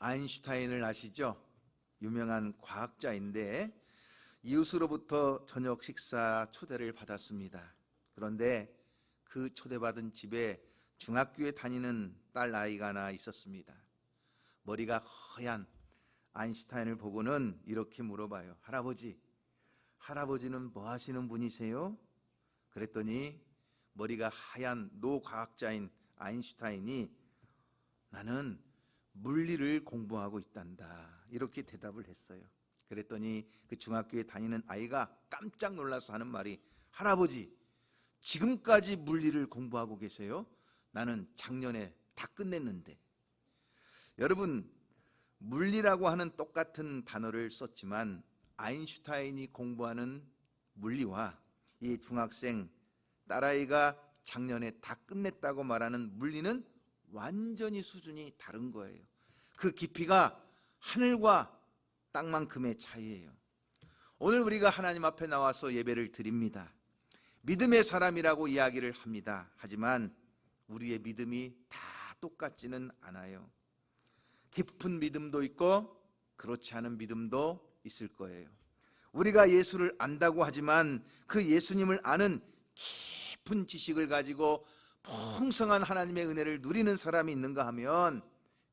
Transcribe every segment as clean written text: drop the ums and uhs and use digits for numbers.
아인슈타인을 아시죠? 유명한 과학자인데 이웃으로부터 저녁 식사 초대를 받았습니다. 그런데 그 초대받은 집에 중학교에 다니는 딸 아이가 하나 있었습니다. 머리가 허연 아인슈타인을 보고는 이렇게 물어봐요. 할아버지는 뭐 하시는 분이세요? 그랬더니 머리가 하얀 노과학자인 아인슈타인이 나는 물리를 공부하고 있단다, 이렇게 대답을 했어요. 그랬더니 그 중학교에 다니는 아이가 깜짝 놀라서 하는 말이, 할아버지 지금까지 물리를 공부하고 계세요? 나는 작년에 다 끝냈는데. 여러분, 물리라고 하는 똑같은 단어를 썼지만 아인슈타인이 공부하는 물리와 이 중학생 딸아이가 작년에 다 끝냈다고 말하는 물리는 완전히 수준이 다른 거예요. 그 깊이가 하늘과 땅만큼의 차이예요. 오늘 우리가 하나님 앞에 나와서 예배를 드립니다. 믿음의 사람이라고 이야기를 합니다. 하지만 우리의 믿음이 다 똑같지는 않아요. 깊은 믿음도 있고 그렇지 않은 믿음도 있을 거예요. 우리가 예수를 안다고 하지만 그 예수님을 아는 깊은 지식을 가지고 풍성한 하나님의 은혜를 누리는 사람이 있는가 하면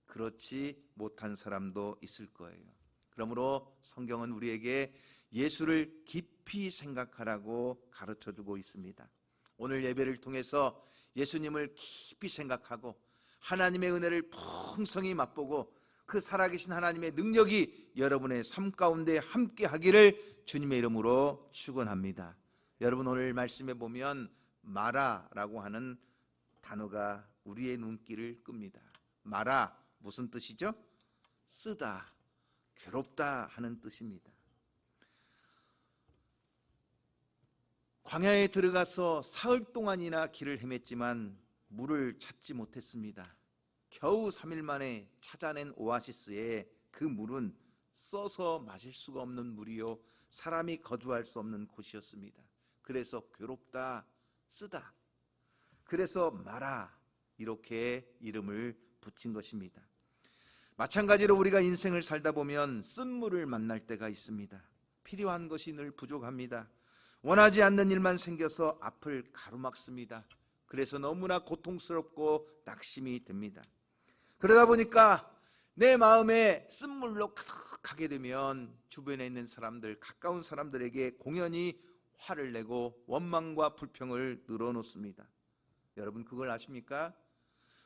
그렇지 못한 사람도 있을 거예요. 그러므로 성경은 우리에게 예수를 깊이 생각하라고 가르쳐주고 있습니다. 오늘 예배를 통해서 예수님을 깊이 생각하고 하나님의 은혜를 풍성히 맛보고 그 살아계신 하나님의 능력이 여러분의 삶 가운데 함께 하기를 주님의 이름으로 축원합니다. 여러분, 오늘 말씀에 보면 마라라고 하는 단어가 우리의 눈길을 끕니다. 마라, 무슨 뜻이죠? 쓰다, 괴롭다 하는 뜻입니다. 광야에 들어가서 사흘 동안이나 길을 헤맸지만 물을 찾지 못했습니다. 겨우 3일 만에 찾아낸 오아시스에 그 물은 써서 마실 수가 없는 물이요, 사람이 거주할 수 없는 곳이었습니다. 그래서 괴롭다, 쓰다, 그래서 마라, 이렇게 이름을 붙인 것입니다. 마찬가지로 우리가 인생을 살다 보면 쓴물을 만날 때가 있습니다. 필요한 것이 늘 부족합니다. 원하지 않는 일만 생겨서 앞을 가로막습니다. 그래서 너무나 고통스럽고 낙심이 됩니다. 그러다 보니까 내 마음에 쓴물로 가득하게 되면 주변에 있는 사람들, 가까운 사람들에게 공연히 화를 내고 원망과 불평을 늘어놓습니다. 여러분, 그걸 아십니까?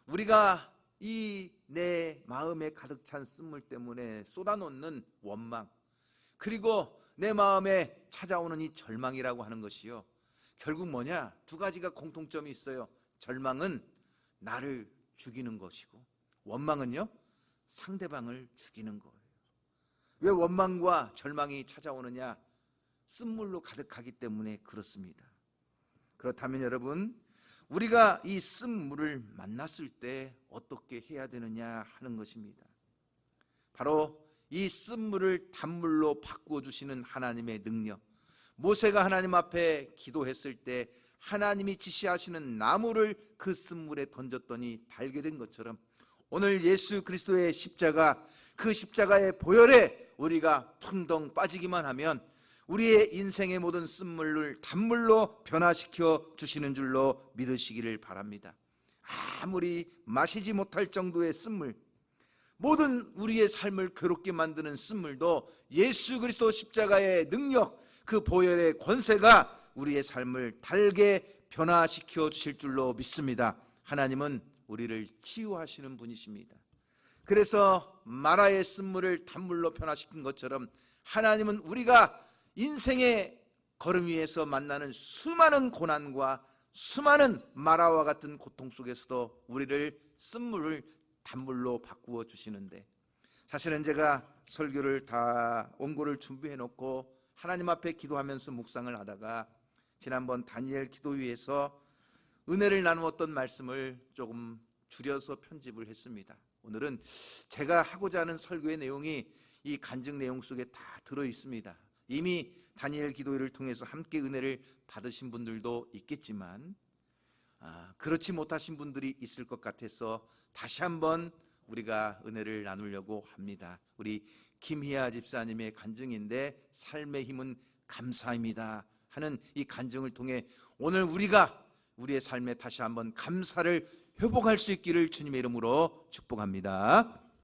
우리가 이 내 마음에 가득 찬 쓴물 때문에 쏟아놓는 원망, 그리고 내 마음에 찾아오는 이 절망이라고 하는 것이요, 결국 뭐냐? 두 가지가 공통점이 있어요. 절망은 나를 죽이는 것이고, 원망은요, 상대방을 죽이는 거예요. 왜 원망과 절망이 찾아오느냐? 쓴물로 가득하기 때문에 그렇습니다. 그렇다면 여러분, 우리가 이 쓴물을 만났을 때 어떻게 해야 되느냐 하는 것입니다. 바로 이 쓴물을 단물로 바꾸어 주시는 하나님의 능력. 모세가 하나님 앞에 기도했을 때 하나님이 지시하시는 나무를 그 쓴물에 던졌더니 달게 된 것처럼 오늘 예수 그리스도의 십자가, 그 십자가의 보혈에 우리가 풍덩 빠지기만 하면 우리의 인생의 모든 쓴물을 단물로 변화시켜 주시는 줄로 믿으시기를 바랍니다. 아무리 마시지 못할 정도의 쓴물, 모든 우리의 삶을 괴롭게 만드는 쓴물도 예수 그리스도 십자가의 능력, 그 보혈의 권세가 우리의 삶을 달게 변화시켜 주실 줄로 믿습니다. 하나님은 우리를 치유하시는 분이십니다. 그래서 마라의 쓴물을 단물로 변화시킨 것처럼 하나님은 우리가 인생의 걸음 위에서 만나는 수많은 고난과 수많은 마라와 같은 고통 속에서도 우리를 쓴물을 단물로 바꾸어 주시는데, 사실은 제가 설교를 다 원고를 준비해 놓고 하나님 앞에 기도하면서 묵상을 하다가 지난번 다니엘 기도회에서 은혜를 나누었던 말씀을 조금 줄여서 편집을 했습니다. 오늘은 제가 하고자 하는 설교의 내용이 이 간증 내용 속에 다 들어 있습니다. 이미 다니엘 기도회를 통해서 함께 은혜를 받으신 분들도 있겠지만 그렇지 못하신 분들이 있을 것 같아서 다시 한번 우리가 은혜를 나누려고 합니다. 우리 김희아 집사님의 간증인데 삶의 힘은 감사입니다 하는 이 간증을 통해 오늘 우리가 우리의 삶에 다시 한번 감사를 회복할 수 있기를 주님의 이름으로 축복합니다.